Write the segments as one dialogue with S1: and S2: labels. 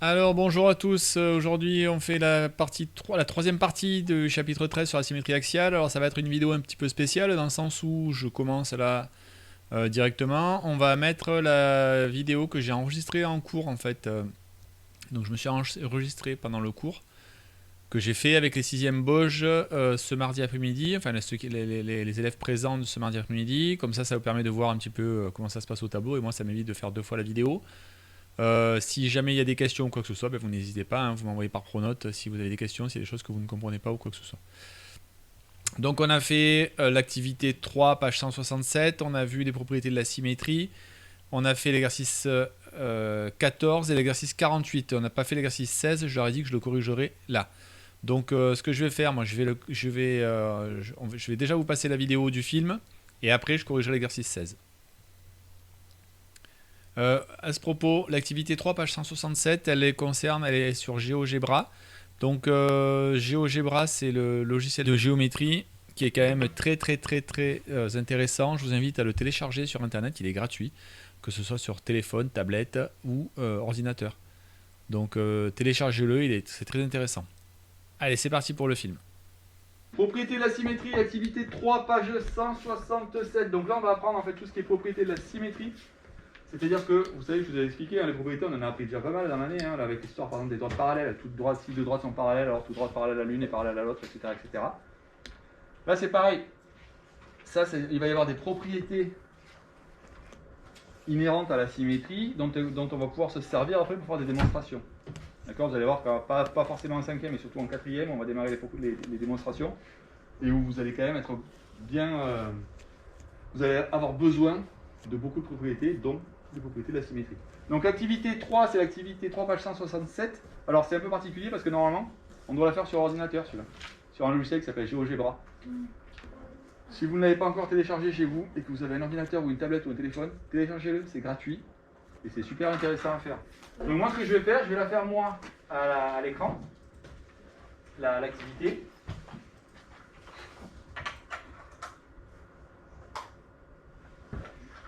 S1: Alors bonjour à tous, aujourd'hui on fait la troisième partie du chapitre 13 sur la symétrie axiale. Alors ça va être une vidéo un petit peu spéciale dans le sens où je commence là directement. On va mettre la vidéo que j'ai enregistrée en cours en fait. Donc je me suis enregistré pendant le cours que j'ai fait avec les 6e Bauges ce mardi après-midi, enfin les élèves présents de ce mardi après-midi. Comme ça vous permet de voir un petit peu comment ça se passe au tableau et moi ça m'évite de faire 2 fois la vidéo. Si jamais il y a des questions ou quoi que ce soit, vous n'hésitez pas, hein, vous m'envoyez par pronote si vous avez des questions, s'il y a des choses que vous ne comprenez pas ou quoi que ce soit. Donc on a fait l'activité 3, page 167, on a vu les propriétés de la symétrie, on a fait l'exercice 14 et l'exercice 48, on n'a pas fait l'exercice 16, je leur ai dit que je le corrigerai là. Donc ce que je vais faire, moi je vais déjà vous passer la vidéo du film et après je corrigerai l'exercice 16. À ce propos, l'activité 3, page 167, elle est sur GeoGebra. Donc GeoGebra, c'est le logiciel de géométrie qui est quand même très intéressant. Je vous invite à le télécharger sur internet, il est gratuit, que ce soit sur téléphone, tablette ou ordinateur. Donc téléchargez-le, c'est très intéressant. Allez, c'est parti pour le film.
S2: Propriété de la symétrie, activité 3, page 167. Donc là, on va apprendre en fait tout ce qui est propriété de la symétrie. C'est-à-dire que, vous savez, je vous ai expliqué, hein, les propriétés, on en a appris déjà pas mal dans l'année, hein, là, avec l'histoire par exemple des droites parallèles, toutes droites, si deux droites sont parallèles, alors toute droite parallèle à l'une est parallèle à l'autre, etc., etc. Là, c'est pareil. Ça, il va y avoir des propriétés inhérentes à la symétrie dont on va pouvoir se servir après pour faire des démonstrations. D'accord, vous allez voir que pas forcément en 5e, mais surtout en 4e, on va démarrer les démonstrations, et où vous allez quand même être bien... vous allez avoir besoin de beaucoup de propriétés, dont des propriétés de la symétrie. Donc activité 3, c'est l'activité 3, page 167. Alors c'est un peu particulier parce que normalement, on doit la faire sur ordinateur, celui-là. Sur un logiciel qui s'appelle GeoGebra. Si vous ne l'avez pas encore téléchargé chez vous et que vous avez un ordinateur ou une tablette ou un téléphone, téléchargez-le, c'est gratuit. Et c'est super intéressant à faire. Donc moi, ce que je vais faire, je vais la faire moi à l'écran, l'activité.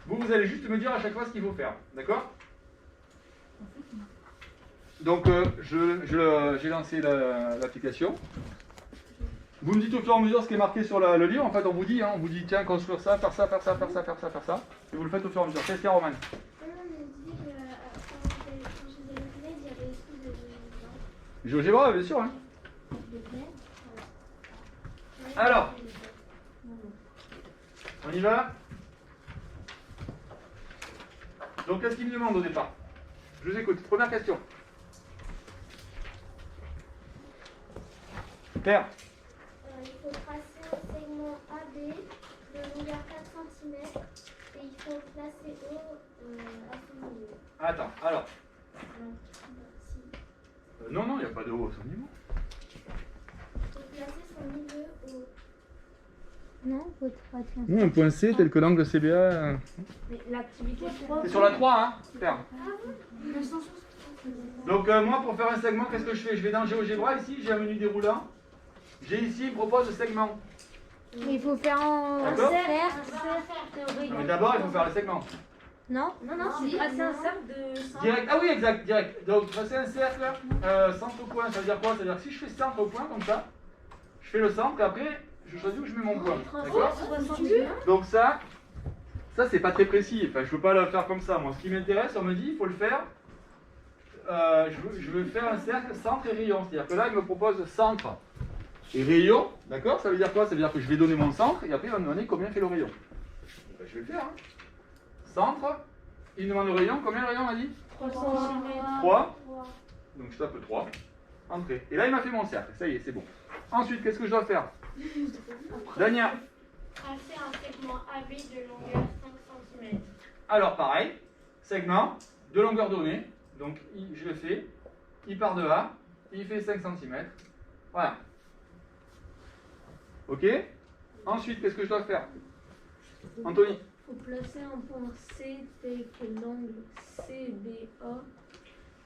S2: Vous allez juste me dire à chaque fois ce qu'il faut faire, d'accord? Donc j'ai lancé l'application. Vous me dites au fur et à mesure ce qui est marqué sur le livre. En fait, on vous dit tiens, construire ça, faire ça, faire ça, faire ça, faire ça, faire ça. Et vous le faites au fur et à mesure. Qu'est-ce qu'il y a, Roman? GeoGebra, bien sûr. Hein. Alors, on y va? Donc, qu'est-ce qu'il me demande au départ? Je vous écoute. Première question. Père.
S3: Il faut tracer un segment AB de longueur 4 cm et il faut placer O à son niveau.
S2: Attends, alors. Non, il n'y a pas de O à son niveau.
S3: Il faut placer son niveau au... Non, il faut tracer un
S2: Non, un point C tel que l'angle CBA.
S3: Mais l'activité 3...
S2: C'est sur la 3, hein, Père.
S3: Ah,
S2: Donc moi, pour faire un segment, qu'est-ce que je fais? Je vais dans GeoGebra, ici, j'ai un menu déroulant. J'ai ici, il propose le segment.
S3: Mais il faut faire un cercle.
S2: Mais d'abord, il faut faire le segment.
S3: Non, c'est tracer un cercle de 100.
S2: Direct, ah oui, exact, direct. Donc, tracer un cercle, centre-point, ça veut dire quoi? Ça veut dire que si je fais centre-point, comme ça, je fais le centre, et après, je choisis où je mets mon point. D'accord? Donc ça c'est pas très précis. Enfin, je peux pas le faire comme ça. Moi, ce qui m'intéresse, on me dit, il faut le faire. Je veux faire un cercle centre et rayon. C'est-à-dire que là, il me propose centre et rayon. D'accord? Ça veut dire quoi? Ça veut dire que je vais donner mon centre et après, il va me donner combien fait le rayon. Ben, je vais le faire. Hein. Centre. Il me demande le rayon. Combien le rayon, on a dit?
S3: 3 cm.
S2: 3. Donc je tape 3. Entrée. Et là, il m'a fait mon cercle. Ça y est, c'est bon. Ensuite, qu'est-ce que je dois faire? Dania.
S3: Tracer un segment AB de longueur 5 cm.
S2: Alors pareil, segment de longueur donnée, donc je le fais, il part de là, il fait 5 cm, voilà. Ok? Ensuite, qu'est-ce que je dois faire? Anthony?
S4: Il faut placer un point C tel que l'angle CBA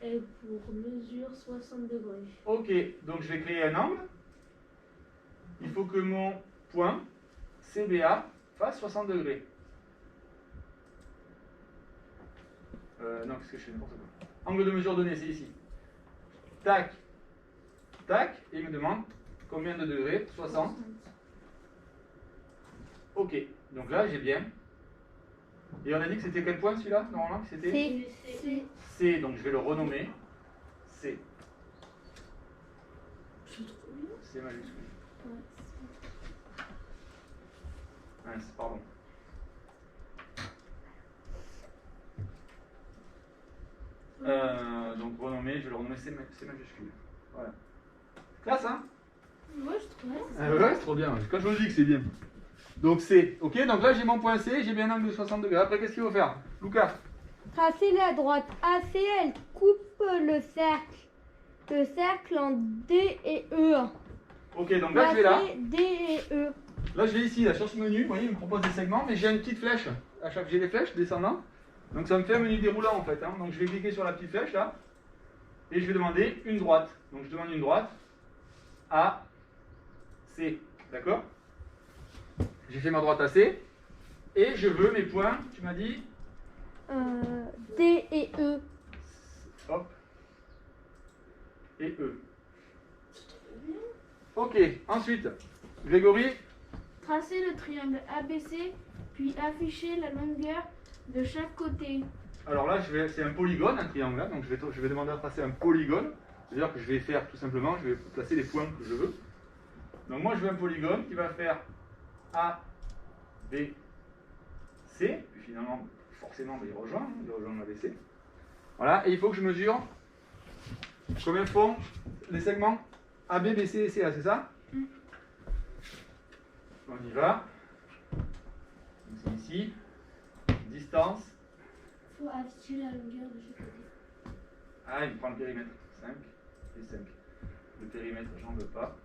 S4: est pour mesure 60 degrés.
S2: Ok, donc je vais créer un angle. Il faut que mon point CBA fasse 60 degrés. Non, qu'est-ce que je fais? N'importe quoi. Angle de mesure donné, c'est ici. tac, tac, et il me demande combien de degrés? 60. Ok, donc là j'ai bien. Et on a dit que c'était quel point celui-là, normalement? C'était
S3: C.
S2: C, donc je vais le renommer C.
S4: C'est trop bien.
S2: C majuscule.
S3: Ouais.
S2: Mince, pardon. Donc renommer, je vais le renommer C majuscule. Voilà. Classe, hein?
S4: Ouais, je trouve.
S2: Ouais, c'est trop bien. Quand je vous dis que c'est bien. Donc C. Ok, donc là j'ai mon point C, j'ai bien un angle de 60 degrés. Après, qu'est-ce qu'il faut faire? Lucas?
S5: Tracer la droite AC, elle coupe le cercle en D et E.
S2: Ok, donc là je vais là.
S5: D et E.
S2: Là je vais ici, là, sur ce menu. Vous voyez, il me propose des segments, mais j'ai une petite flèche. À chaque j'ai des flèches descendant. Donc ça me fait un menu déroulant en fait. Hein. Donc je vais cliquer sur la petite flèche là. Et je vais demander une droite. Donc je demande une droite. A, C. D'accord? J'ai fait ma droite AC. Et je veux mes points, tu m'as dit?
S5: D et E.
S2: Hop. Et E. Ok, ensuite, Grégory.
S4: Tracer le triangle ABC, puis afficher la longueur de chaque côté.
S2: Alors là, c'est un polygone, un triangle. Là, donc je vais demander à tracer un polygone. C'est-à-dire que je vais faire tout simplement, je vais placer les points que je veux. Donc moi, je veux un polygone qui va faire A, B, C. Puis finalement, forcément, il rejoint ABC. Voilà, et il faut que je mesure combien font les segments AB, BC et CA, c'est ça? On y va. Donc c'est ici. Distance.
S4: Il faut afficher la longueur de chaque côté.
S2: Ah, il me prend le périmètre. 5 et 5. Le périmètre, j'en veux pas.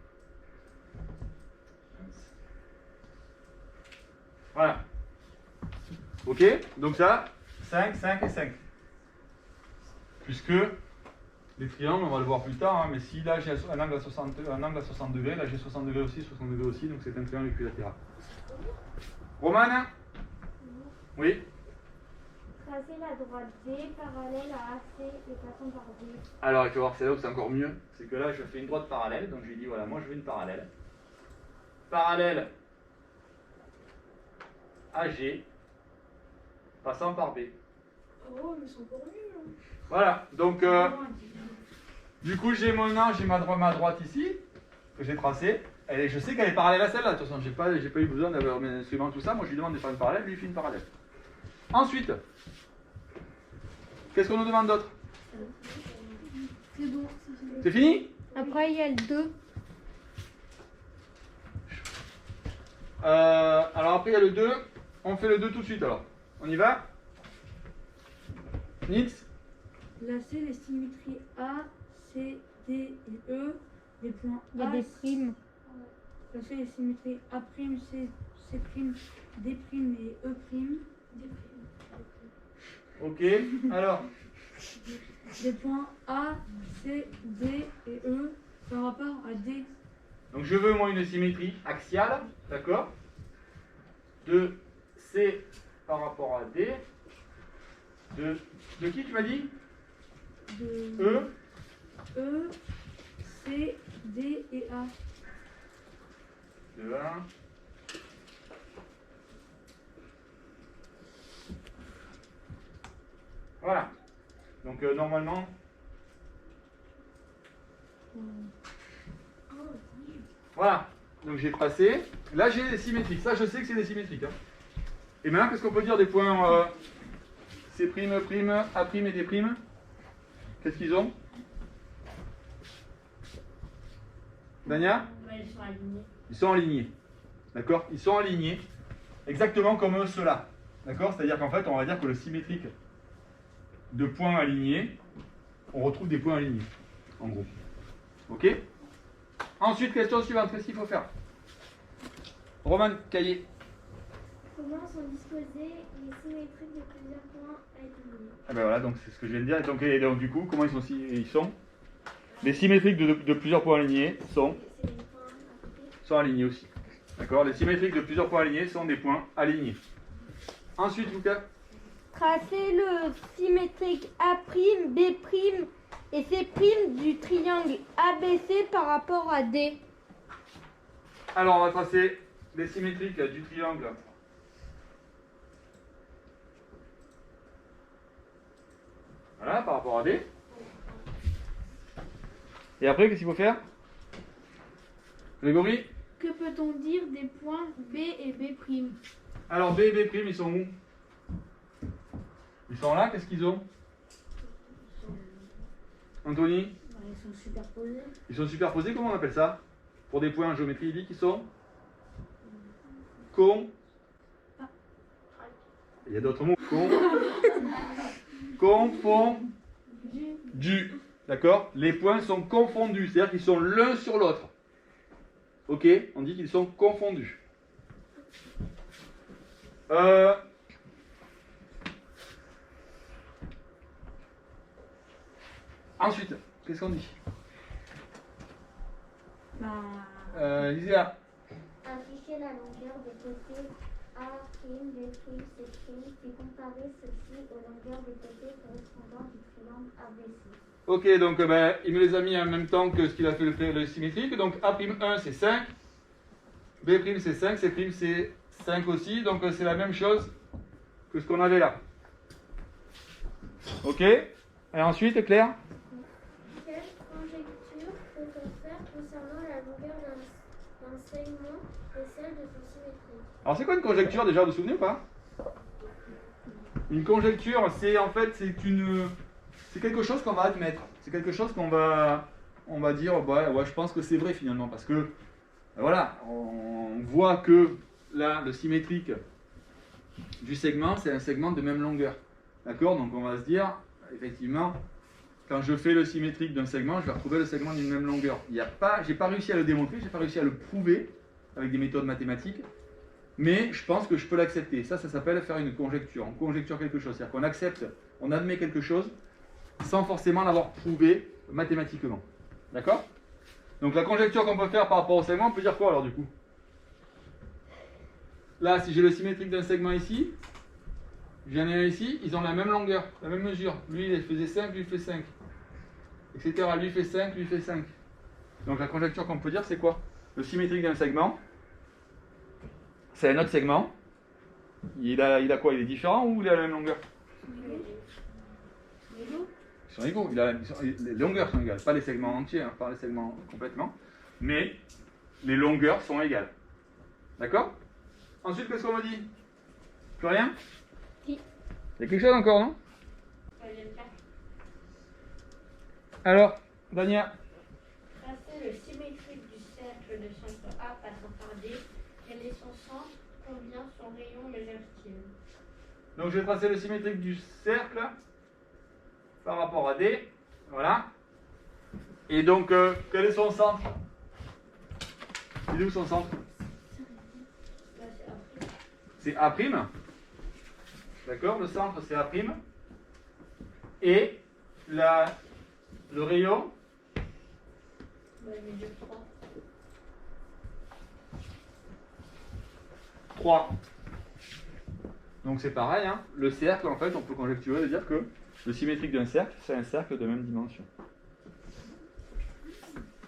S2: Voilà. Ok, donc ça, 5, 5 et 5. Puisque les triangles, on va le voir plus tard, hein, mais si là j'ai un angle à 60 degrés, là j'ai 60 degrés aussi, 60 degrés aussi, donc c'est un triangle équilatéral. Romane? Oui.
S3: Tracer la droite D parallèle à AC et passant par D.
S2: Alors, il faut voir, c'est là où c'est encore mieux. C'est que là, je fais une droite parallèle. Donc, je lui dis, voilà, moi, je veux une parallèle. Parallèle AG, passant par B.
S4: Oh, mais c'est encore mieux. Hein.
S2: Voilà. Donc, du coup, j'ai ma droite ici, que j'ai tracée. Et je sais qu'elle est parallèle à celle-là. De toute façon, j'ai pas eu besoin d'avoir mes instruments, tout ça. Moi, je lui demande de faire une parallèle, lui, il fait une parallèle. Ensuite, qu'est-ce qu'on nous demande d'autre?
S4: C'est bon,
S2: C'est fini?
S5: Après, il y a le 2.
S2: Alors après il y a le 2, on fait le 2 tout de suite alors. On y va? Nix?
S6: Placer les symétries A, C, D et E, des points
S5: Il y a
S6: A,
S5: des primes.
S6: placer les symétries A', C, C', D' et E'.
S2: Ok, alors,
S6: Des points A, C, D et E par rapport à D.
S2: donc je veux moi une symétrie axiale, d'accord? De C par rapport à D. De qui tu m'as dit?
S6: De
S2: E.
S6: E, C, D et A.
S2: De 1. Voilà. Donc normalement. Voilà. Donc j'ai tracé. Là j'ai des symétriques. Ça je sais que c'est des symétriques. Hein. Et maintenant qu'est-ce qu'on peut dire des points C', A' et D'? Qu'est-ce qu'ils ont? Dania?
S4: Ils sont alignés.
S2: Ils sont alignés. D'accord? Ils sont alignés. Exactement comme ceux-là. D'accord? C'est-à-dire qu'en fait, on va dire que le symétrique de points alignés, on retrouve des points alignés. En gros. Ok? Ensuite, question suivante. Qu'est-ce qu'il faut faire? Roman, cahier.
S3: Comment sont disposées les symétriques de plusieurs points alignés?
S2: Ah ben voilà, donc c'est ce que je viens de dire. Et donc du coup, comment ils sont les symétriques de plusieurs points alignés sont
S3: C'est les points à côté.
S2: sont alignés aussi. D'accord? Les symétriques de plusieurs points alignés sont des points alignés. Ensuite, Lucas.
S5: Tracer le symétrique A', B', et C' du triangle ABC par rapport à D.
S2: Alors, on va tracer les symétriques du triangle. Voilà, par rapport à D. Et après, qu'est-ce qu'il faut faire? Grégory?
S4: Que peut-on dire des points B et B'?
S2: Alors, B et B', ils sont où? Ils sont là, qu'est-ce qu'ils ont? Anthony?
S4: Ils sont superposés.
S2: Ils sont superposés, comment on appelle ça? Pour des points en géométrie, il dit qu'ils sont il y a d'autres mots. Confondus. D'accord? Les points sont confondus, c'est-à-dire qu'ils sont l'un sur l'autre. Ok? On dit qu'ils sont confondus. Ensuite, qu'est-ce qu'on dit? Lisa.
S3: Afficher la longueur des côtés A', B', C', puis comparer ceci aux longueurs des côtés correspondants du triangle ABC.
S2: Ok, donc il me les a mis en même temps que ce qu'il a fait le symétrique. Donc A'1 c'est 5, B' c'est 5, C' c'est 5 aussi. Donc c'est la même chose que ce qu'on avait là. Ok? Et ensuite, Claire?
S3: Quelle conjecture peut-on faire concernant la longueur d'un segment et celle de son symétrique?
S2: Alors c'est quoi une conjecture déjà, vous vous souvenez ou pas? Une conjecture, c'est en fait c'est quelque chose qu'on va admettre. C'est quelque chose on va dire ouais, je pense que c'est vrai finalement parce que voilà, on voit que là le symétrique du segment, c'est un segment de même longueur. D'accord? Donc on va se dire effectivement quand je fais le symétrique d'un segment, je vais retrouver le segment d'une même longueur. J'ai pas réussi à le démontrer, j'ai pas réussi à le prouver avec des méthodes mathématiques. Mais je pense que je peux l'accepter. Ça s'appelle faire une conjecture. On conjecture quelque chose. C'est-à-dire qu'on accepte, on admet quelque chose sans forcément l'avoir prouvé mathématiquement. D'accord? Donc la conjecture qu'on peut faire par rapport au segment, on peut dire quoi alors du coup? Là, si j'ai le symétrique d'un segment ici, j'en ai un ici, ils ont la même longueur, la même mesure. Lui, il faisait 5, lui, il fait 5. Etc. Lui, il fait 5, lui, il fait 5. Donc la conjecture qu'on peut dire, c'est quoi? Le symétrique d'un segment, c'est un autre segment. Il a quoi? Il est différent ou il a la même longueur? Ils sont égaux. Les longueurs sont égales. Pas les segments entiers, hein, pas les segments complètement. Mais les longueurs sont égales. D'accord? Ensuite, qu'est-ce qu'on me dit? Plus rien?
S5: Si.
S2: Il y a quelque chose encore, non? Alors, Dania?
S7: Tracer le symétrique du cercle de centre A passant par D. Quel est son centre? Combien son rayon mesure-t-il?
S2: Donc je vais tracer le symétrique du cercle par rapport à D. Voilà. Et donc, quel est son centre? Il est où son centre? C'est A'. D'accord? Le centre c'est A'. Et le rayon?
S7: Il mesure 3.
S2: 3. Donc c'est pareil, hein. Le cercle, en fait, on peut conjecturer de dire que le symétrique d'un cercle, c'est un cercle de même dimension.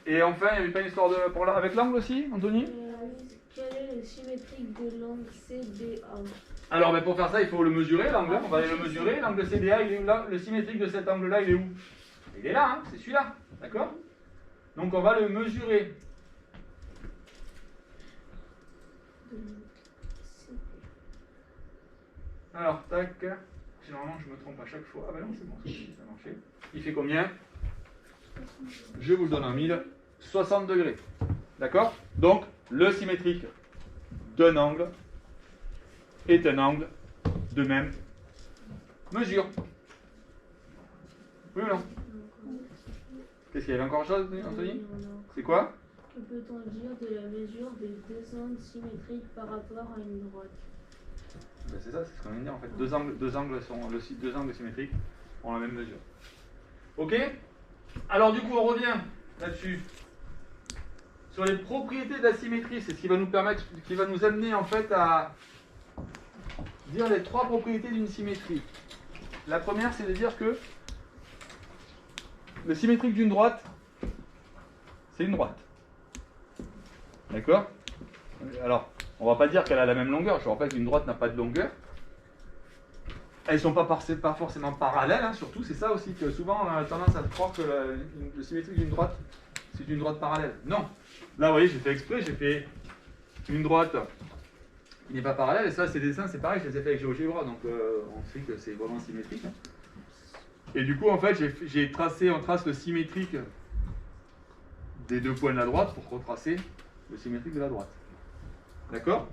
S2: Et enfin, il n'y avait pas une histoire avec l'angle aussi, Anthony?
S4: Quel est le symétrique de l'angle CDA?
S2: Alors, pour faire ça, il faut le mesurer, l'angle. On va aller le mesurer. L'angle CDA, il est là. Le symétrique de cet angle-là, il est où? Il est là, hein. C'est celui-là. D'accord? Donc on va le mesurer. Alors, tac. Généralement, je me trompe à chaque fois. Ah ben non, c'est bon, ça a marché. Il fait combien? Je vous le donne en 1000. 60 degrés. D'accord? Donc, le symétrique d'un angle est un angle de même mesure. Oui ou non? Qu'est-ce qu'il y avait encore autre chose, Anthony? C'est quoi?
S4: Que peut-on dire de la mesure des deux angles symétriques par rapport à une droite?
S2: Ben c'est ça, c'est ce qu'on vient de dire en fait. Deux angles symétriques ont la même mesure. Ok? Alors du coup, on revient là-dessus. Sur les propriétés de la symétrie, c'est ce qui va nous permettre, qui va nous amener en fait à dire les trois propriétés d'une symétrie. La première, c'est de dire que le symétrique d'une droite, c'est une droite. D'accord? Alors, on va pas dire qu'elle a la même longueur. Je vous rappelle qu'une droite n'a pas de longueur. Elles ne sont pas forcément parallèles, hein, surtout. C'est ça aussi que souvent on a tendance à croire que le symétrique d'une droite, c'est une droite parallèle. Non. Là, vous voyez, j'ai fait exprès, j'ai fait une droite qui n'est pas parallèle. Et ça, ces dessins, c'est pareil, je les ai fait avec GeoGebra. Donc, on sait que c'est vraiment symétrique. Hein. Et du coup, en fait, on trace le symétrique des deux points de la droite pour retracer le symétrique de la droite. D'accord?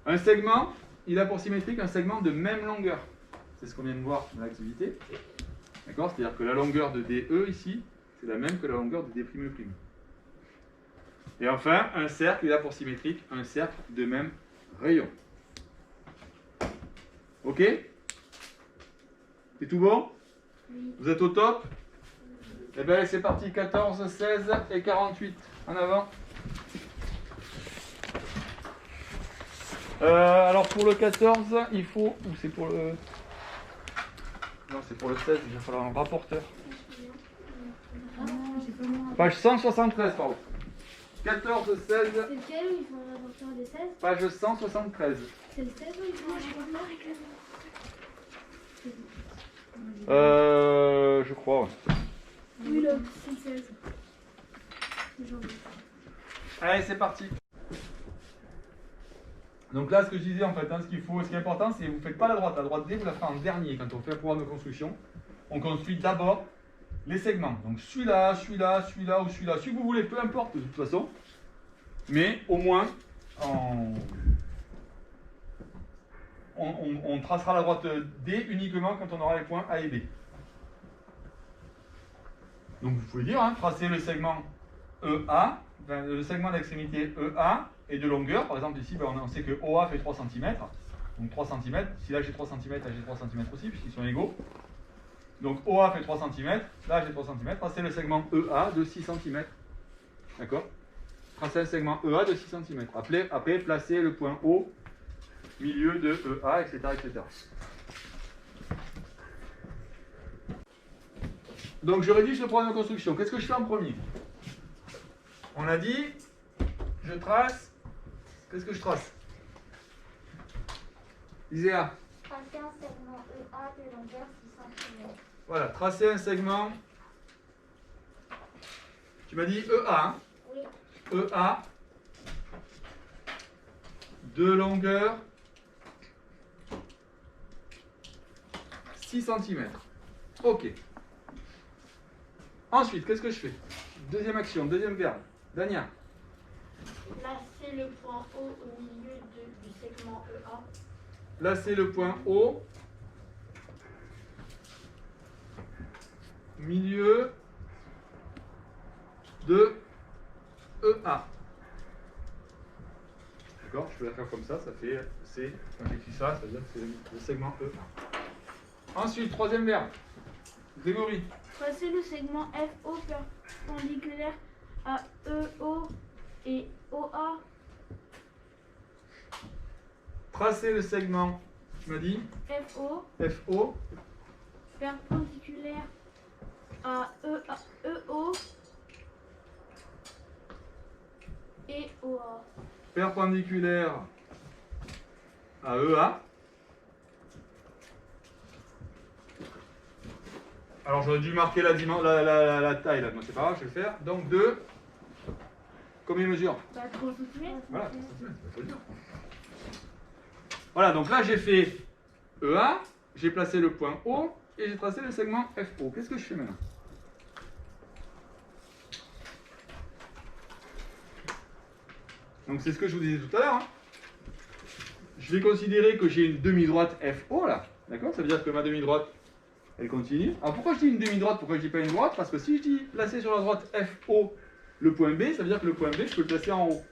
S2: Un segment, il a pour symétrique un segment de même longueur. C'est ce qu'on vient de voir dans l'activité. D'accord? C'est-à-dire que la longueur de DE ici, c'est la même que la longueur de D'E'. Et enfin, un cercle, il a pour symétrique un cercle de même rayon. Ok? C'est tout bon? Vous êtes au top? Eh bien, c'est parti, 14, 16 et 48. En avant. Alors, pour le 14, il faut... Ou c'est pour le... Non, c'est pour le 16, il va falloir un rapporteur. Page 173, pardon. 14, 16...
S4: C'est lequel où ils font un rapporteur des 16?
S2: Page 173.
S4: C'est le 16 où ils font un rapporteur?
S2: Je crois, ouais.
S4: Oui, là, c'est le 16.
S2: Allez, c'est parti. Donc là, ce que je disais en fait, hein, ce qui est important, c'est que vous ne faites pas la droite. La droite D, vous la faites en dernier. Quand on fait un programme de construction, on construit d'abord les segments. Donc celui-là, celui-là, celui-là ou celui-là. Si vous voulez, peu importe de toute façon. Mais au moins, on tracera la droite D uniquement quand on aura les points A et B. Donc vous pouvez dire, hein, tracer le segment EA, le segment d'extrémité EA et de longueur. Par exemple ici, on sait que OA fait 3 cm. Donc 3 cm. Si là j'ai 3 cm, là j'ai 3 cm aussi, puisqu'ils sont égaux. Donc OA fait 3 cm, là j'ai 3 cm. Tracez le segment EA de 6 cm. D'accord? Tracez un segment EA de 6 cm. Après, placez le point O, milieu de EA, etc. etc. Donc je rédige le programme de construction. Qu'est-ce que je fais en premier? On a dit, je trace. Qu'est-ce que je trace? Iséa.
S3: Tracer un segment EA de longueur 6 cm.
S2: Voilà, tracer un segment. Tu m'as dit EA. Hein?
S3: Oui.
S2: EA de longueur 6 cm. Ok. Ensuite, qu'est-ce que je fais? Deuxième action, deuxième verbe. Dania.
S7: Placez le point O au milieu du segment EA.
S2: Placez le point O. Milieu de EA. D'accord? Je peux la faire comme ça fait c'est. Quand j'écris ça, ça veut dire que c'est le segment EA. Ensuite, troisième verbe. Grégory.
S4: Tracer le segment FO perpendiculaire à EO et OA.
S2: Tracer le segment, tu m'as dit FO
S4: perpendiculaire à EO et OA.
S2: perpendiculaire à EA. Alors j'aurais dû marquer la taille là, mais c'est pas grave, je vais le faire. Donc de combien de mesure?
S4: 3 cm.
S2: Voilà, 3 cm, faut le dire. Voilà, donc là j'ai fait EA, j'ai placé le point O et j'ai tracé le segment FO. Qu'est-ce que je fais maintenant? Donc c'est ce que je vous disais tout à l'heure. Hein. Je vais considérer que j'ai une demi-droite FO là. D'accord? Ça veut dire que ma demi-droite, elle continue. Alors pourquoi je dis une demi-droite? Pourquoi je dis pas une droite? Parce que si je dis placer sur la droite FO le point B, ça veut dire que le point B, je peux le placer en haut.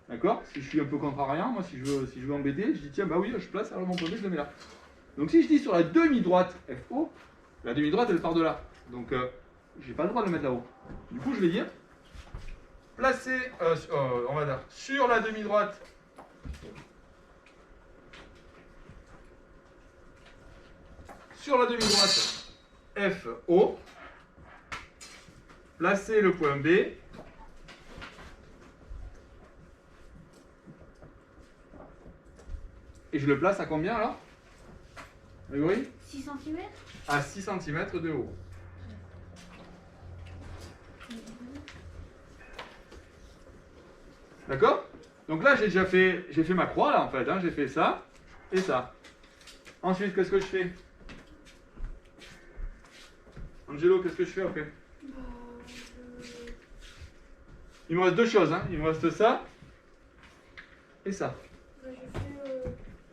S2: D'accord? Si je suis un peu contrariant, moi si je veux embêter, je dis tiens, bah oui, je place, alors mon point B, je le mets là. Donc si je dis sur la demi-droite FO, la demi-droite, elle part de là. Donc j'ai pas le droit de le mettre là-haut. Du coup, je vais dire placer, on va dire, sur la demi-droite FO, placer le point B. Et je le place à combien alors? Grégory?
S4: 6 cm.
S2: À 6 cm de haut. D'accord? Donc là, j'ai fait ma croix là en fait, hein, j'ai fait ça et ça. Ensuite, qu'est-ce que je fais? Angelo, qu'est-ce que je fais après? Il me reste deux choses, hein. Il me reste ça et ça.
S4: Je fais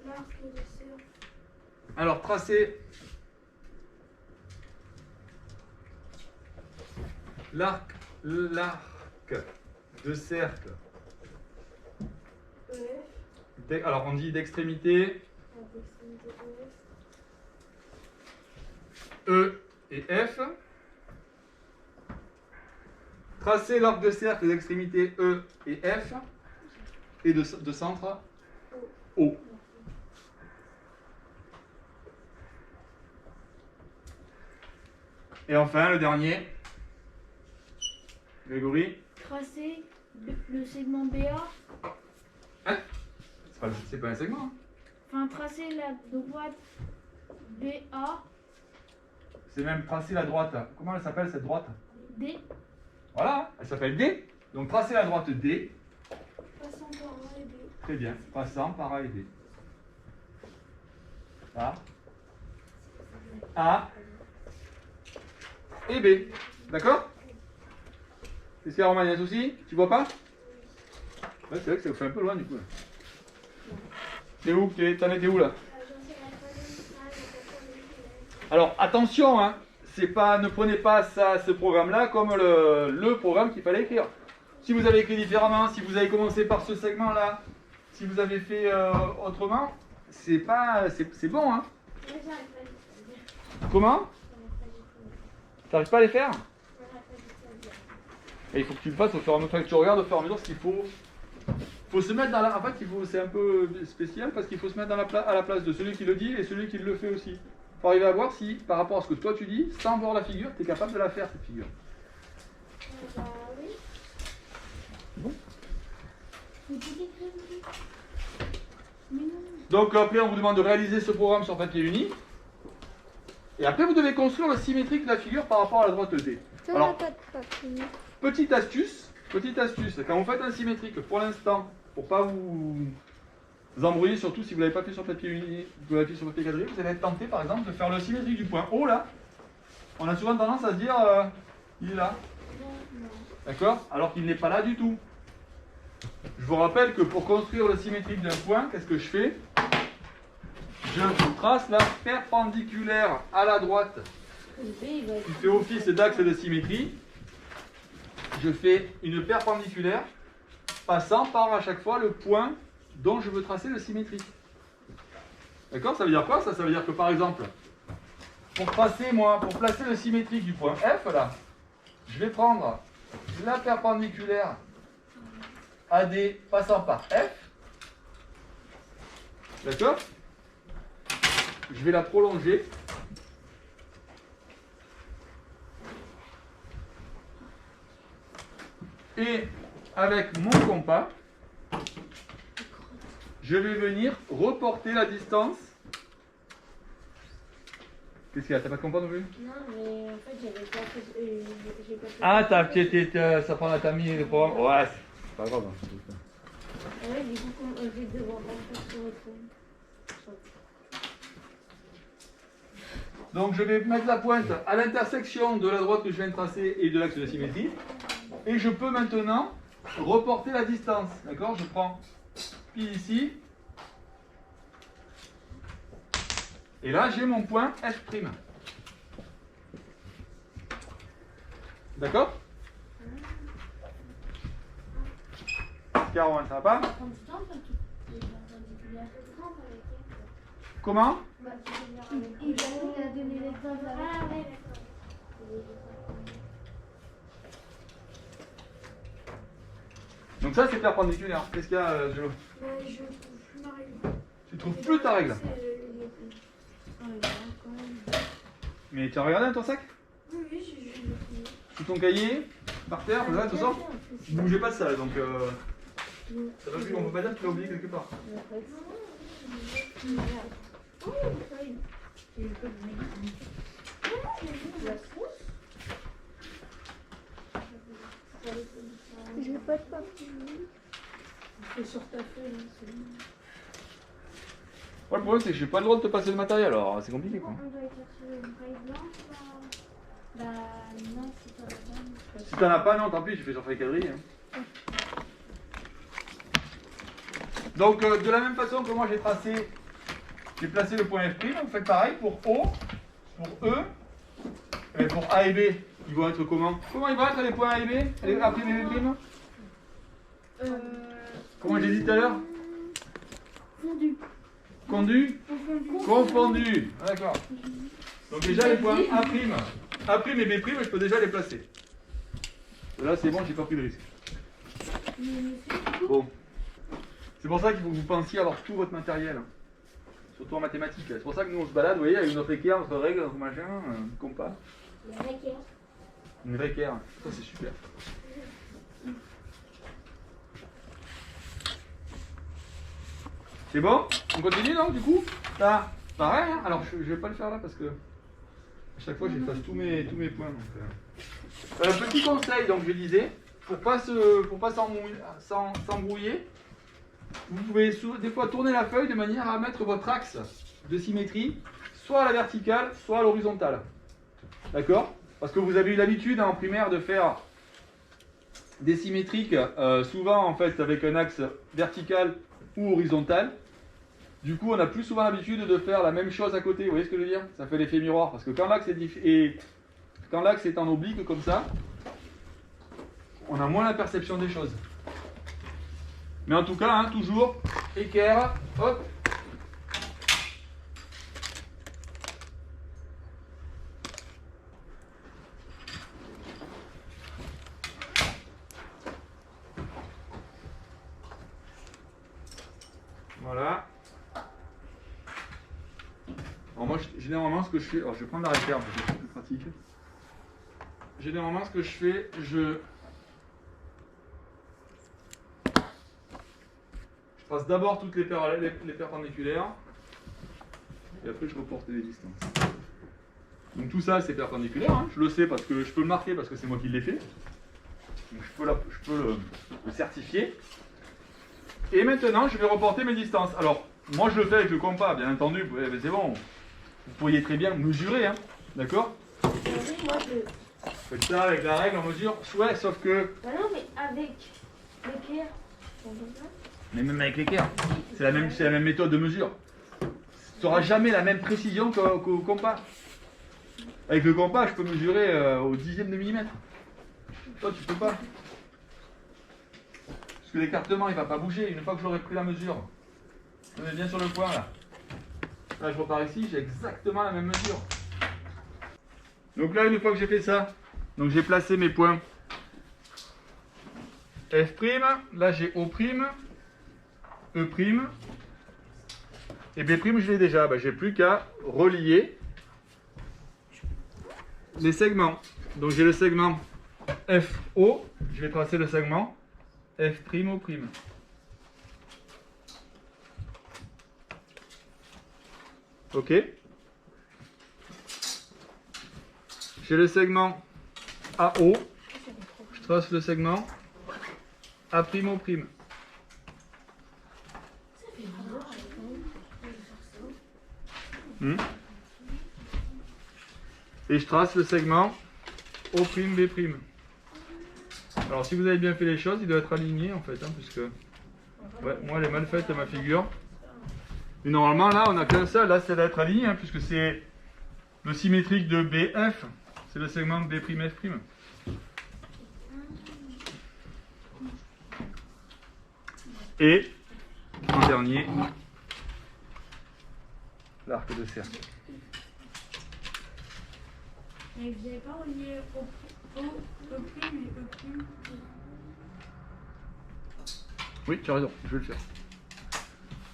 S4: l'arc de cercle.
S2: Alors, tracer l'arc de cercle. Alors, on dit d'extrémité E et F. Tracer l'arc de cercle d'extrémité E et F. Et de centre O. Et enfin, le dernier. Grégory.
S4: Tracer le segment BA.
S2: Hein? C'est pas un segment. Hein.
S4: Enfin, tracer la droite BA.
S2: C'est même tracer la droite. Comment elle s'appelle cette droite?
S4: D.
S2: Voilà, elle s'appelle D. Donc tracer la droite D.
S4: Passant par A et B.
S2: Très bien, passant par A et D. A et B. D'accord? Qu'est-ce qu'il y a, Romain? Il y a un souci? Tu vois pas? Ouais, c'est vrai que ça vous fait un peu loin du coup. T'es où? T'en étais où là? Alors attention, hein, c'est pas, ne prenez pas ce programme-là comme le programme qu'il fallait écrire. Si vous avez écrit différemment, si vous avez commencé par ce segment-là, si vous avez fait autrement, c'est bon, hein. Comment? T'arrives pas à les faire? Et il faut que tu le fasses au fur et à mesure que tu regardes, au fur et à mesure, ce qu'il faut. Faut se mettre dans la. En fait, c'est un peu spécial parce qu'il faut se mettre à la place de celui qui le dit et celui qui le fait aussi. Il faut arriver à voir si, par rapport à ce que toi tu dis, sans voir la figure, tu es capable de la faire, cette figure. Bon. Donc après, on vous demande de réaliser ce programme sur papier uni. Et après, vous devez construire le symétrique de la figure par rapport à la droite D. Alors, petite astuce, quand vous faites un symétrique, pour l'instant, pour pas vous embrouiller, surtout si vous ne l'avez pas fait sur papier uni, vous l'avez fait sur papier quadrillé, vous allez être tenté par exemple de faire le symétrique du point O là. On a souvent tendance à se dire, il est là. D'accord? Alors qu'il n'est pas là du tout. Je vous rappelle que pour construire le symétrique d'un point, qu'est-ce que je fais? Je trace la perpendiculaire à la droite qui fait office d'axe de symétrie. Je fais une perpendiculaire passant par à chaque fois le point dont je veux tracer le symétrique. D'accord? Ça veut dire quoi ça? Ça veut dire que par exemple, pour placer le symétrique du point F là, je vais prendre la perpendiculaire AD passant par F. D'accord? Je vais la prolonger. Et avec mon compas, je vais venir reporter la distance. Qu'est-ce qu'il y a? T'as pas de compas non plus?
S4: Non, mais en fait, j'avais pas fait. J'ai pas fait.
S2: Ah, t'as mis le programme. Ouais, c'est pas grave.
S4: Ouais, du coup, je vais devoir refaire sur votre phone.
S2: Donc je vais mettre la pointe à l'intersection de la droite que je viens de tracer et de l'axe de symétrie. Et je peux maintenant reporter la distance. D'accord? Je prends pi ici. Et là, j'ai mon point F'. D'accord? Caron, ça va pas? Comment?
S4: Il a donné l'exemple avec.
S2: Donc ça, c'est perpendiculaire. Qu'est-ce qu'il y a, Gélo?
S6: Je trouve plus ma règle.
S2: Tu trouves plus ta règle? Mais tu as regardé dans ton sac?
S6: Oui, j'ai
S2: Sous ton cahier? par terre, là, de toute façon, ne bougez pas de ça, donc ça va plus, on peut pas dire que tu l'as oublié quelque part.
S5: Je n'ai pas de papier.
S4: C'est sur ta feuille.
S2: Ouais, le problème c'est que j'ai pas le droit de te passer le matériel, alors c'est compliqué quoi.
S3: On doit écrire sur une feuille blanche là. Bah non, si t'en as pas.
S2: Si t'en as pas, non, tant pis, je fais sur feuille quadrille. Hein. Donc de la même façon que moi j'ai placé le point F', vous faites pareil pour O, pour E, et pour A et B. Ils vont être comment? Comment ils vont être les points A et B? Les A' et B'? Comment j'ai dit tout à l'heure?
S6: Fondu.
S2: Condu? Confondu. Ah, d'accord. Donc déjà les points A', A' et B', je peux déjà les placer. Là c'est bon, j'ai pas pris de risque. Bon. C'est pour ça qu'il faut que vous pensiez à avoir tout votre matériel. Surtout en mathématiques. C'est pour ça que nous on se balade, vous voyez, avec notre équerre, notre règle, notre machin, compas.
S3: La raquette.
S2: Une vraie équerre. Ça c'est super. C'est bon? On continue donc du coup? Là, pareil, hein. Alors je vais pas le faire là parce que à chaque fois j'efface tous mes points. Donc, petit conseil, donc je disais, pour pas s'embrouiller, vous pouvez des fois tourner la feuille de manière à mettre votre axe de symétrie soit à la verticale, soit à l'horizontale. D'accord? Parce que vous avez eu l'habitude en primaire de faire des symétriques, souvent en fait avec un axe vertical ou horizontal. Du coup, on a plus souvent l'habitude de faire la même chose à côté. Vous voyez ce que je veux dire? Ça fait l'effet miroir. Parce que quand l'axe est en oblique comme ça, on a moins la perception des choses. Mais en tout cas, hein, toujours équerre, hop. Voilà. Alors moi, généralement, ce que je fais... Alors, je vais prendre la réserve, parce que c'est plus pratique. Généralement, ce que je fais, je trace d'abord toutes les perpendiculaires. Et après, je reporte les distances. Donc tout ça, c'est perpendiculaire. Hein. Je le sais parce que je peux le marquer, parce que c'est moi qui l'ai fait. Donc je peux le certifier. Et maintenant, je vais reporter mes distances. Alors, moi, je le fais avec le compas, bien entendu. C'est bon. Vous pourriez très bien mesurer, hein. D'accord?
S4: Moi,
S2: Faites ça avec la règle, on mesure. Ouais, sauf que...
S4: Bah non, mais avec l'équerre.
S2: Mais même avec l'équerre, c'est la même méthode de mesure. Tu n'auras jamais la même précision qu'au compas. Avec le compas, je peux mesurer au dixième de millimètre. Toi, tu peux pas. Parce que l'écartement, il ne va pas bouger une fois que j'aurai pris la mesure. On est bien sur le point là. Là, je repars ici, j'ai exactement la même mesure. Donc là, une fois que j'ai fait ça, donc j'ai placé mes points F', là j'ai O', E', et B', je l'ai déjà. J'ai plus qu'à relier les segments. Donc j'ai le segment FO, je vais tracer le segment F'O'. Ok. J'ai le segment AO, je trace le segment A'O'. Et je trace le segment O'B'. Alors si vous avez bien fait les choses, il doit être aligné en fait, hein, puisque ouais, moi elle est mal faite ma figure. Et normalement là on a qu'un seul, là ça doit être aligné, hein, puisque c'est le symétrique de BF, c'est le segment B'F'. Et en dernier, l'arc de cercle.
S6: Mais vous n'avez pas relié E' et E'.
S2: Oui, tu as raison, je vais le faire.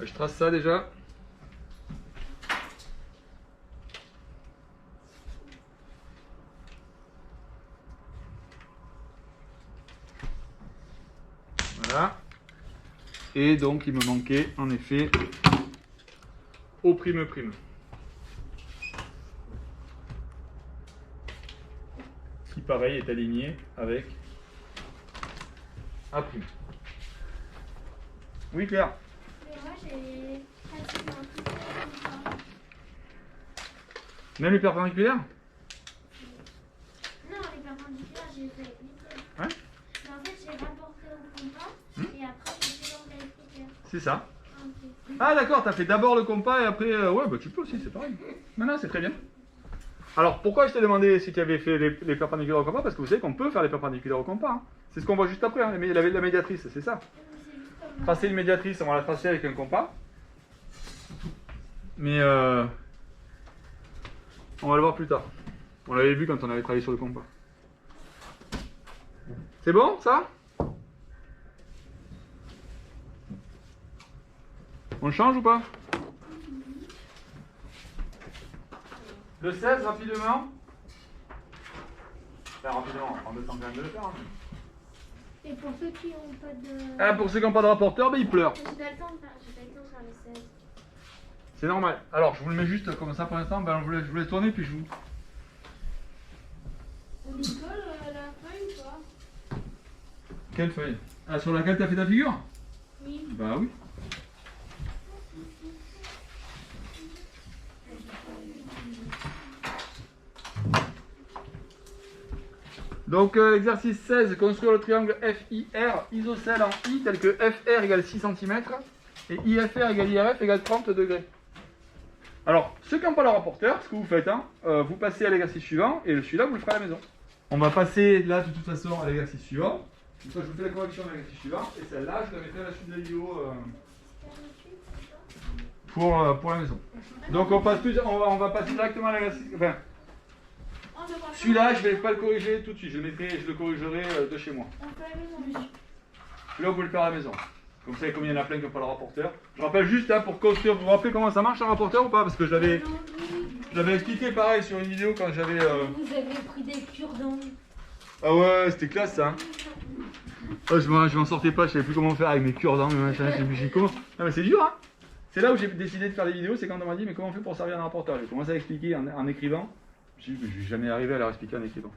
S2: Je trace ça déjà. Voilà. Et donc il me manquait en effet O''. Qui pareil est aligné avec A'. Oui Claire.
S3: Mais moi, j'ai pratiquement tout fait comme ça.
S2: Même les perpendiculaires?
S3: Non, les perpendiculaires, j'ai fait nickel.
S2: Ouais.
S3: Mais en fait, j'ai rapporté au compas et après, j'ai fait l'organisateur.
S2: C'est ça.
S3: Ok.
S2: Ah d'accord, t'as fait d'abord le compas et après... ouais, bah tu peux aussi, c'est pareil. Non, c'est très bien. Alors pourquoi je t'ai demandé si tu avais fait les perpendiculaires au compas? Parce que vous savez qu'on peut faire les perpendiculaires au compas. Hein. C'est ce qu'on voit juste après, hein, la médiatrice, c'est ça. Tracer une médiatrice, on va la tracer avec un compas. Mais on va le voir plus tard. On l'avait vu quand on avait travaillé sur le compas. C'est bon ça? On change ou pas? Le 16 rapidement. Enfin, rapidement, on prend 200 de le faire. Hein.
S3: Et pour ceux qui n'ont pas de.
S2: Ah, pour ceux qui n'ont pas de rapporteur, ben ils pleurent.
S3: J'ai pas le temps de faire, les 16.
S2: C'est normal. Alors, je vous le mets juste comme ça pour l'instant. Ben, je vous laisse tourner puis je vous.
S4: On y colle la feuille ou pas?
S2: Quelle feuille? Ah, sur laquelle tu as fait ta figure?
S3: Oui.
S2: Bah oui. Donc l'exercice 16, construire le triangle FIR isocèle en I tel que FR égale 6 cm et IFR égale IRF égale 30 degrés. Alors, ceux qui n'ont pas le rapporteur, ce que vous faites, hein, vous passez à l'exercice suivant et celui-là vous le ferez à la maison. On va passer là de toute façon à l'exercice suivant. Donc, je vous fais la correction de l'exercice suivant et celle-là je la mettrai à la suite de la vidéo pour la maison. Donc on va passer directement à l'exercice. Enfin, celui-là, je ne vais pas le corriger tout de suite, je le corrigerai de chez moi.
S3: On peut la maison.
S2: Celui-là, vous pouvez le faire à la maison. Comme ça, comme il y en a plein qui n'ont pas le rapporteur. Je rappelle juste, hein, pour construire, vous vous rappelez comment ça marche un rapporteur ou pas? Parce que je l'avais expliqué pareil sur une vidéo quand j'avais...
S5: Vous avez pris des cure-dents.
S2: Ah ouais, c'était classe ça. Hein. Oh, je m'en sortais pas, je savais plus comment faire avec mes cure-dents, mes machins, je sais plus comment. Non mais c'est dur, hein. C'est là où j'ai décidé de faire des vidéos, c'est quand on m'a dit, mais comment on fait pour servir un rapporteur? J'ai commencé à expliquer en écrivant. Je me suis dit, je vais jamais arriver à leur expliquer en écrivant.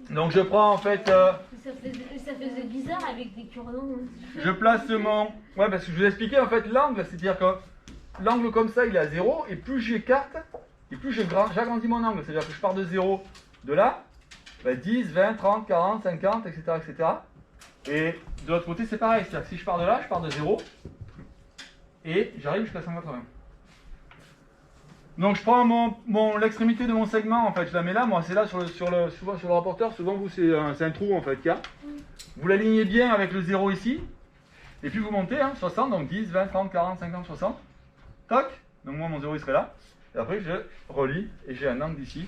S2: Donc je prends en fait...
S5: Ça faisait bizarre avec des cure-dents.
S2: Je place mon... Ouais, parce que je vous ai expliqué en fait l'angle, c'est-à-dire que l'angle comme ça, il est à 0, et plus j'écarte, et plus j'agrandis mon angle. C'est-à-dire que je pars de 0, de là, bah 10, 20, 30, 40, 50, etc. etc. Et de l'autre côté, c'est pareil. C'est-à-dire que si je pars de là, je pars de 0, et j'arrive jusqu'à 180. Donc je prends l'extrémité de mon segment, en fait, je la mets là, moi c'est là souvent sur le rapporteur, souvent vous c'est un trou en fait qu'il y a. Vous l'alignez bien avec le 0 ici, et puis vous montez, hein, 60, donc 10, 20, 30, 40, 50, 60. Toc, donc moi mon 0 il serait là, et après je relie, et j'ai un angle d'ici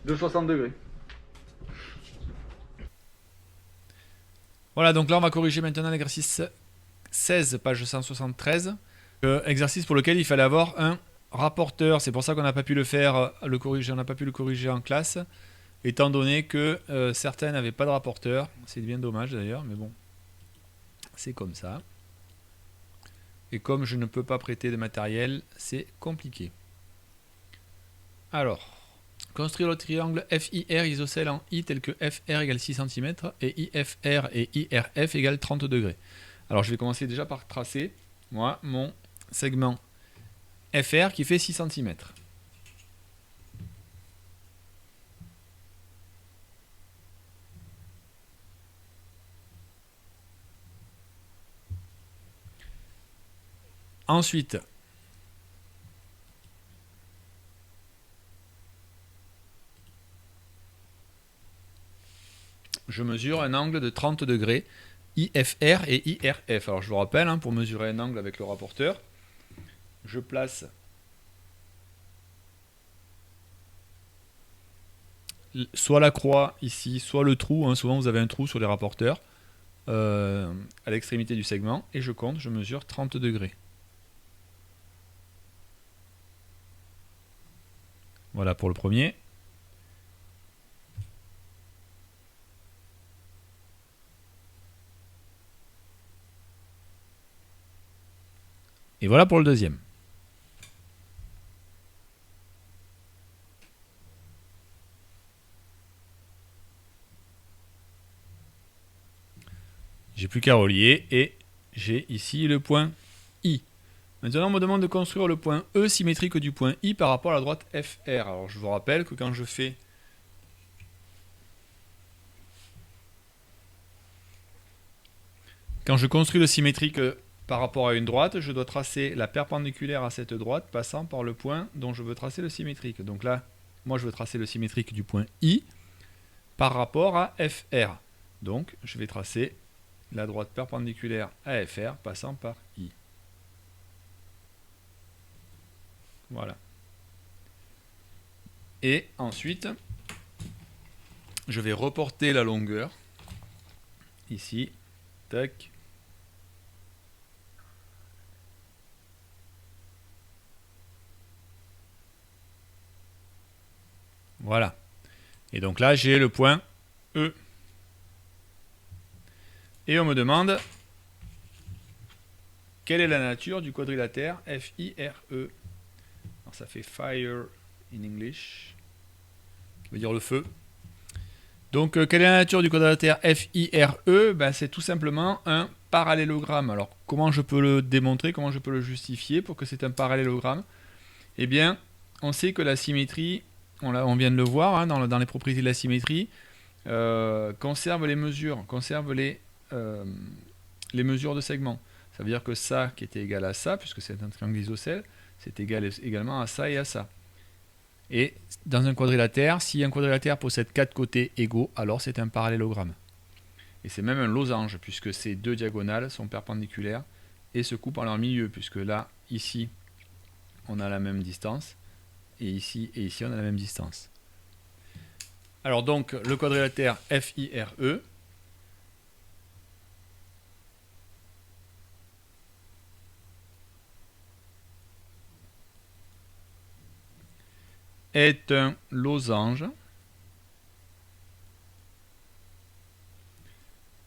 S2: de 60 degrés.
S1: Voilà, donc là on va corriger maintenant l'exercice 16, page 173. Exercice pour lequel il fallait avoir un rapporteur. C'est pour ça qu'on n'a pas pu le faire, on n'a pas pu le corriger en classe, étant donné que certains n'avaient pas de rapporteur. C'est bien dommage d'ailleurs, mais bon, c'est comme ça. Et comme je ne peux pas prêter de matériel, c'est compliqué. Alors, construire le triangle FIR isocèle en I tel que FR égale 6 cm et IFR et IRF égale 30 degrés. Alors je vais commencer déjà par tracer, moi, mon segment FR qui fait 6 cm. Ensuite, je mesure un angle de 30 degrés, IFR et IRF. Alors je vous rappelle, hein, pour mesurer un angle avec le rapporteur, je place soit la croix ici, soit le trou, hein, souvent vous avez un trou sur les rapporteurs, à l'extrémité du segment, et je compte, je mesure 30 degrés. Voilà pour le premier. Et voilà pour le deuxième. J'ai plus qu'à relier et j'ai ici le point I. Maintenant, on me demande de construire le point E symétrique du point I par rapport à la droite FR. Alors, je vous rappelle que quand je construis le symétrique par rapport à une droite, je dois tracer la perpendiculaire à cette droite passant par le point dont je veux tracer le symétrique. Donc là, moi, je veux tracer le symétrique du point I par rapport à FR. Donc, je vais tracer la droite perpendiculaire à FR passant par I. Voilà. Et ensuite, je vais reporter la longueur. Ici. Tac. Voilà. Et donc là, j'ai le point E. Et on me demande quelle est la nature du quadrilatère FIRE. Alors ça fait fire in English, qui veut dire le feu. Donc quelle est la nature du quadrilatère FIRE? Ben, c'est tout simplement un parallélogramme. Alors comment je peux le démontrer, comment je peux le justifier pour que c'est un parallélogramme? Eh bien, on sait que la symétrie, on vient de le voir hein, dans les propriétés de la symétrie, conserve les mesures, les mesures de segments. Ça veut dire que ça qui était égal à ça, puisque c'est un triangle isocèle, c'est égal également à ça et à ça. Et dans un quadrilatère, si un quadrilatère possède 4 côtés égaux, alors c'est un parallélogramme. Et c'est même un losange, puisque ces deux diagonales sont perpendiculaires et se coupent en leur milieu, puisque là, ici, on a la même distance, et ici on a la même distance. Alors donc, le quadrilatère FIRE est un losange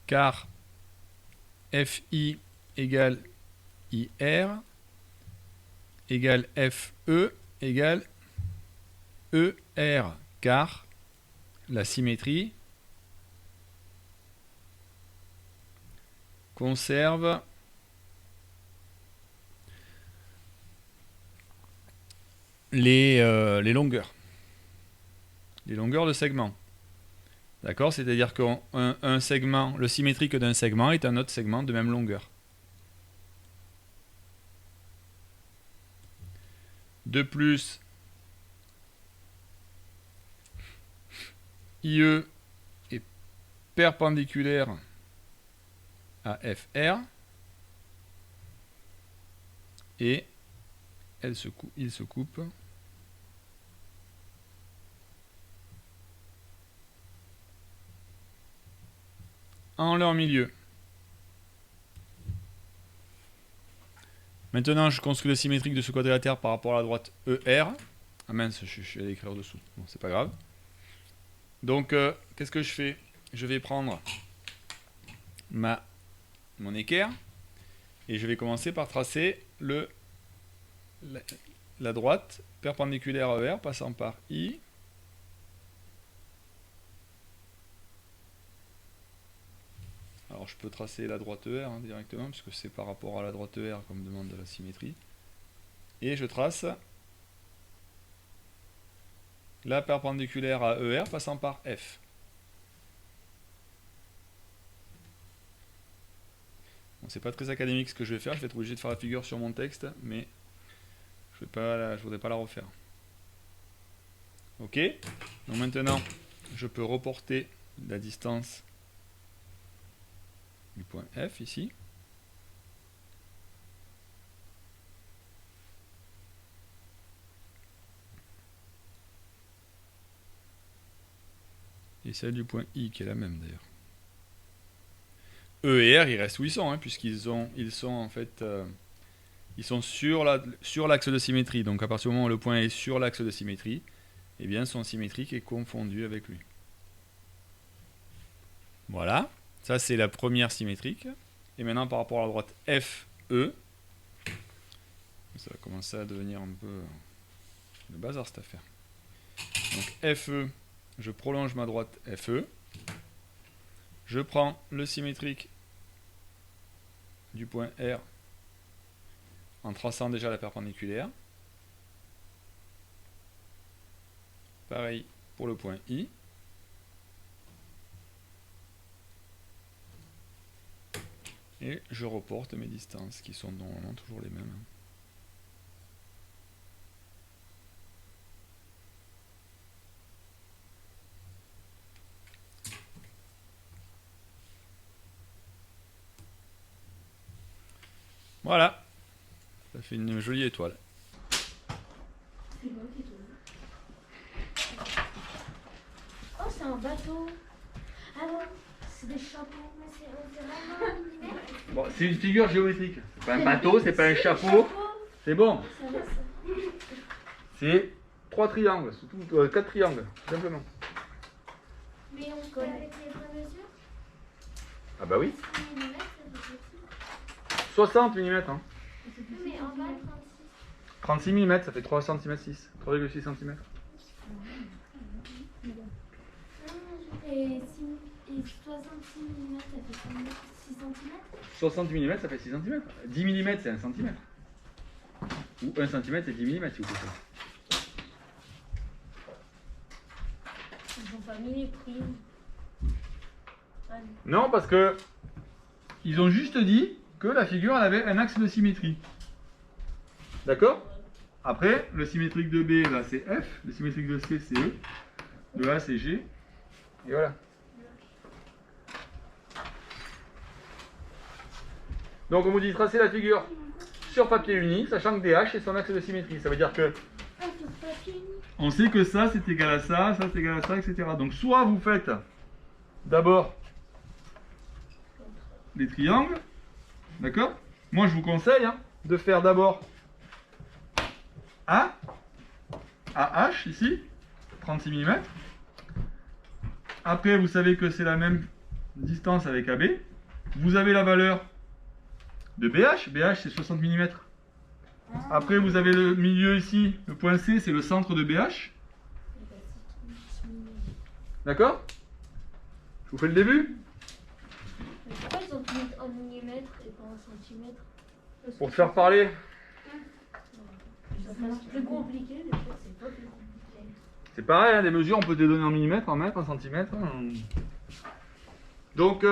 S1: car FI égale IR égale FE égale ER, car la symétrie conserve les longueurs de segment. D'accord? C'est-à-dire qu'un segment, le symétrique d'un segment est un autre segment de même longueur. De plus, IE est perpendiculaire à FR et il se coupe en leur milieu. Maintenant, je construis le symétrique de ce quadrilatère par rapport à la droite ER. Ah mince, je suis allé écrire dessous. Bon, c'est pas grave. Donc, qu'est-ce que je fais? Je vais prendre mon équerre et je vais commencer par tracer la droite perpendiculaire à ER passant par I. Alors je peux tracer la droite ER hein, directement, puisque c'est par rapport à la droite ER comme demande la symétrie. Et je trace la perpendiculaire à ER passant par F. Bon, c'est pas très académique ce que je vais faire, je vais être obligé de faire la figure sur mon texte, mais je voudrais pas la refaire. Ok, donc maintenant je peux reporter la distance du point F ici. Et celle du point I qui est la même d'ailleurs. E et R ils restent où ils sont, hein, puisqu'ils sont en fait ils sont sur l'axe de symétrie. Donc à partir du moment où le point est sur l'axe de symétrie, eh bien son symétrique est confondu avec lui. Voilà, ça c'est la première symétrique. Et maintenant par rapport à la droite FE, Ça va commencer à devenir un peu le bazar cette affaire. Donc FE, je prolonge ma droite FE. Je prends le symétrique du point R en traçant déjà la perpendiculaire. Pareil pour le point I. Et je reporte mes distances qui sont normalement toujours les mêmes. Voilà, ça fait une jolie étoile.
S4: C'est quoi qui tourne? Oh, c'est un bateau. Ah non, c'est des chapeaux.
S3: Mais c'est vraiment un millimètre.
S2: Bon, c'est une figure géométrique. C'est pas un bateau, c'est pas un chapeau. C'est bon.
S4: Ça va, ça.
S2: C'est 3 triangles, surtout 4 triangles, tout simplement.
S3: Mais on fait avec les vraies mesures.
S2: Ah bah oui.
S3: 6 mm, ça fait petit.
S2: 60 mm. Hein.
S3: Oui, mais en bas, 36.
S2: 36 mm, ça fait 3 cm 6. 3,6 cm.
S3: Et 66 mm, ça fait 6 cm.
S2: 60 mm, ça fait 6 cm. 10 mm, c'est 1 cm. Ou 1 cm, c'est 10 mm, si vous préférez.
S4: Ils ont pas mis les prix. Ah,
S2: Non, parce que ils ont juste dit que la figure elle avait un axe de symétrie. D'accord? Après, le symétrique de B, là, c'est F. Le symétrique de C, c'est E. De A, c'est G. Et voilà. Donc, on vous dit tracer la figure sur papier uni, sachant que DH est son axe de symétrie. Ça veut dire que
S3: Ah, sur papier.
S2: on sait que ça, c'est égal à ça c'est égal à ça, etc. Donc, soit vous faites d'abord les triangles. D'accord? Moi, je vous conseille de faire d'abord A, AH ici, 36 mm. Après, vous savez que c'est la même distance avec AB. Vous avez la valeur de BH. BH, c'est 60 mm. Après, vous avez le milieu ici, le point C, c'est le centre de BH. D'accord? Je vous fais le début?
S4: Pourquoi ils ont mis en millimètres et pas en centimètres?
S2: Pour te faire parler.
S4: Ça passe plus compliqué, des fois c'est pas plus compliqué.
S2: C'est pareil, hein, des mesures, on peut te les donner en millimètres, en mètres, en centimètres. Donc,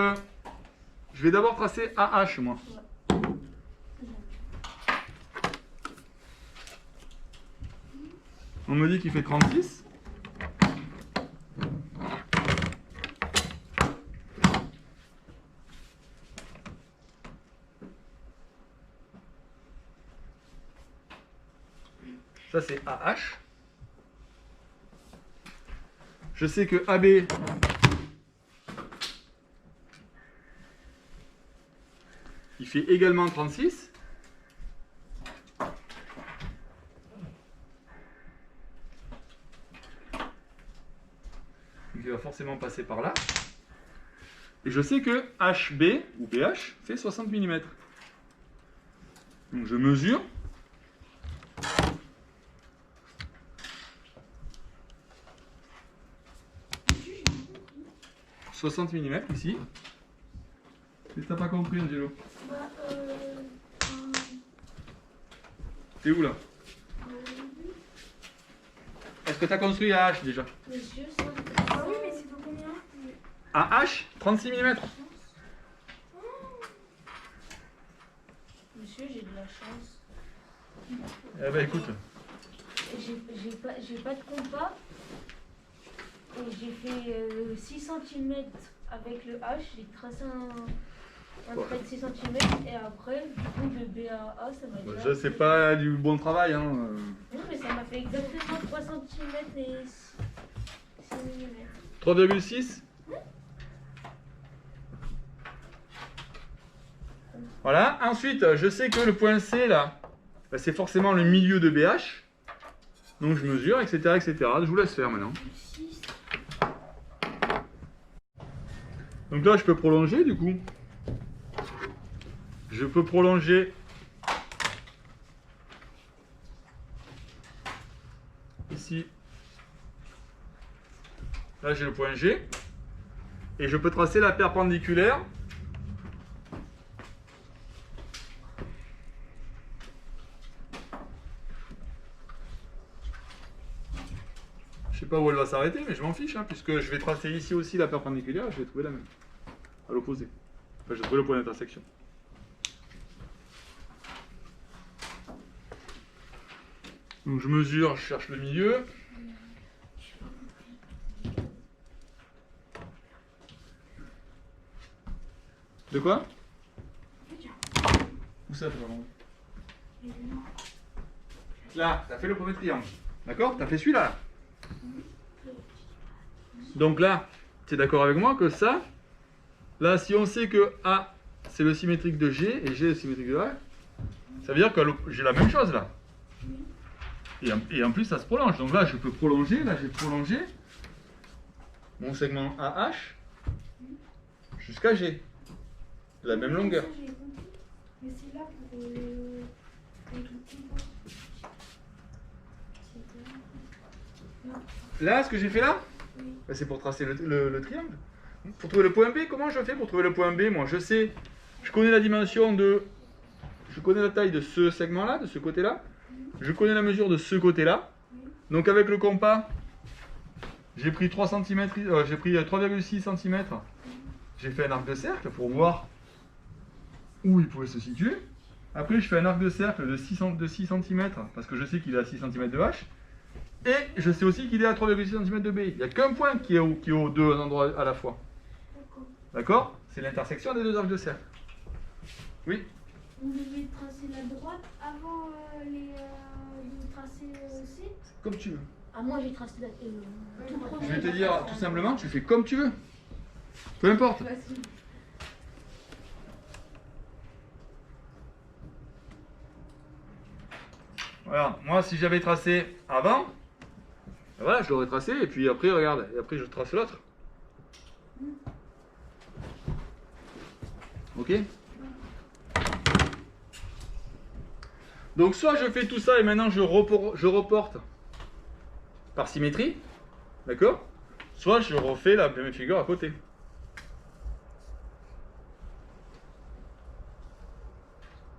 S2: je vais d'abord tracer AH, moi. On me dit qu'il fait 36. Ça, c'est AH. Je sais que AB, il fait également 36. Donc il va forcément passer par là. Et je sais que HB, ou BH, fait 60 mm. Donc je mesure. « 60 mm ici. Qu'est-ce que t'as pas compris, Angelo?
S3: Bah,
S2: T'es où là? Est-ce que t'as construit AH déjà?
S4: Monsieur, ça.
S6: Ah oui, mais c'est de combien?
S2: AH, 36 mm.
S4: Monsieur, j'ai de la chance.
S2: Eh ben écoute,
S4: J'ai pas de compas. Et j'ai fait 6 cm avec le H. J'ai tracé un trait de 6 cm. Et après, du coup, de B à A, ça m'a déjà.
S2: ça c'est pas du bon travail. Hein.
S4: Non, mais ça m'a fait exactement 3 cm et 6 mm.
S2: 3,6. Voilà. Ensuite, je sais que le point C là, bah, c'est forcément le milieu de BH. Donc je mesure, etc., etc. Je vous laisse faire maintenant. Donc là, je peux prolonger du coup. Je peux prolonger ici. Là, j'ai le point G. Et je peux tracer la perpendiculaire. Je sais pas où elle va s'arrêter, mais je m'en fiche, hein, puisque je vais tracer ici aussi la perpendiculaire, je vais trouver la même, à l'opposé. Enfin, je vais trouver le point d'intersection. Donc je mesure, je cherche le milieu. De quoi? Où ça, vraiment? Là, t'as fait le premier triangle. D'accord? T'as fait celui-là. Là. Donc là, tu es d'accord avec moi que ça, là, si on sait que A, c'est le symétrique de G, et G est le symétrique de A, ça veut dire que j'ai la même chose là. Et en plus, ça se prolonge. Donc là, je peux prolonger, là, j'ai prolongé mon segment AH jusqu'à G. De la même longueur.
S6: Mais c'est là pour avec le petit doigt.
S2: Là, ce que j'ai fait là, ben, c'est pour tracer le triangle. Pour trouver le point B, comment je fais pour trouver le point B? Moi, je sais, je connais la dimension de... Je connais la taille de ce segment-là, de ce côté-là. Je connais la mesure de ce côté-là. Donc avec le compas, j'ai pris 3 cm, j'ai pris 3,6 cm. J'ai fait un arc de cercle pour voir où il pouvait se situer. Après, je fais un arc de cercle de 6 cm, parce que je sais qu'il est à 6 cm de H. Et je sais aussi qu'il est à 3,6 cm de B. Il n'y a qu'un point qui est aux deux endroits à la fois. D'accord? C'est l'intersection des deux arcs de cercle. Oui?
S4: Vous devez tracer la droite avant de tracer C.
S2: Comme tu veux.
S4: Ah, moi j'ai tracé la tout premier.
S2: Je vais te dire tout simplement, tu fais comme tu veux. Peu importe. Voilà, moi si j'avais tracé avant, ben voilà, je l'aurais tracé et puis après regarde, et après je trace l'autre. Ok? Donc soit je fais tout ça et maintenant je reporte par symétrie, d'accord? Soit je refais la même figure à côté.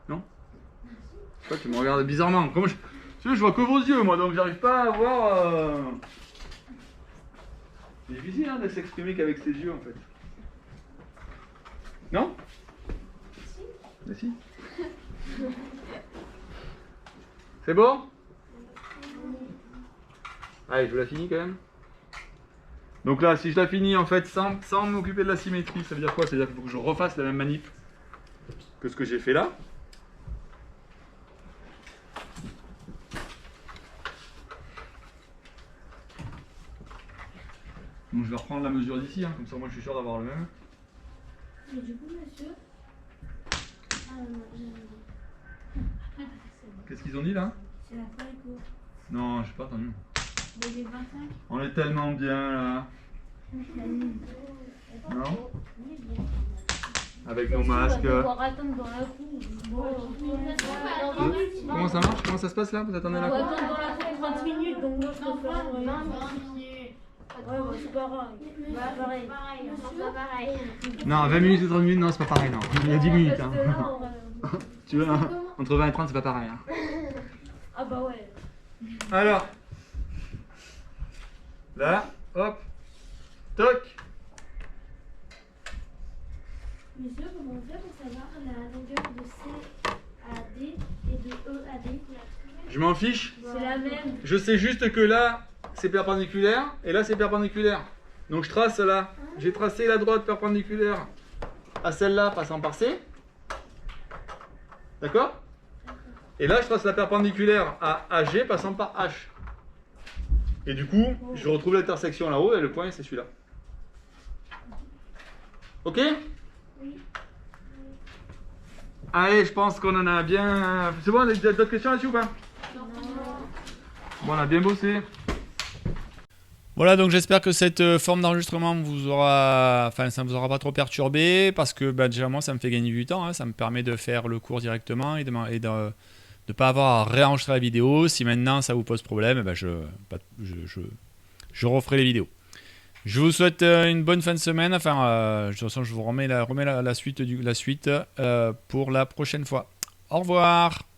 S2: Non? Je sais pas, tu me regardes bizarrement. Comment je vois que vos yeux moi, donc j'arrive pas à voir... C'est difficile hein, de s'exprimer qu'avec ses yeux en fait. Non? Si. Si. C'est bon? Allez, je vous la finis quand même. Donc là, si je la finis en fait sans m'occuper de la symétrie, ça veut dire quoi? Ça veut dire qu'il faut que je refasse la même manip que ce que j'ai fait là. Donc je vais reprendre la mesure d'ici, hein, comme ça moi je suis sûr d'avoir le même.
S4: Mais du coup, monsieur. Ah non,
S2: Qu'est-ce qu'ils ont dit là?
S4: c'est la taille courte.
S2: Non, j'ai pas entendu.
S4: Il est 25.
S2: On est tellement bien là. Non? Avec nos masques.
S4: Devoir attendre dans la cour.
S2: Comment ça marche? Comment ça se passe là? Vous attendez
S4: On
S2: la
S4: va
S2: cour?
S4: attendre dans la cour 30 minutes, donc moi je préfère.
S7: 20 minutes.
S4: Ouais, bah, c'est pareil. Bah, pareil.
S7: C'est pas pareil.
S2: Non, 20 minutes et 30 minutes, non, c'est pas pareil, non. Il y a 10 minutes. Hein.
S4: Parce que là,
S2: Tu vois, hein, entre 20 et 30, c'est pas pareil. Hein.
S4: Ah bah ouais.
S2: Alors, là, hop, toc.
S4: Monsieur, comment on fait pour savoir la longueur de C à D et de E à D?
S2: Je m'en fiche.
S4: C'est la même.
S2: Je sais juste que là, c'est perpendiculaire et là, c'est perpendiculaire. Donc je trace là. J'ai tracé la droite perpendiculaire à celle-là passant par C. D'accord? Et là, je trace la perpendiculaire à AG passant par H. Et du coup, je retrouve l'intersection là-haut et le point, c'est celui-là. Ok? Allez, je pense qu'on en a bien... C'est bon, d'autres questions là-dessus ou pas? Bon, on a bien bossé.
S1: Voilà, donc j'espère que cette forme d'enregistrement vous aura, enfin, ça ne vous aura pas trop perturbé, parce que bah, déjà moi ça me fait gagner du temps, hein, ça me permet de faire le cours directement et de pas avoir à réenregistrer la vidéo. Si maintenant ça vous pose problème, eh ben je referai les vidéos. Je vous souhaite une bonne fin de semaine. Enfin, de toute façon, je vous remets la suite pour la prochaine fois. Au revoir.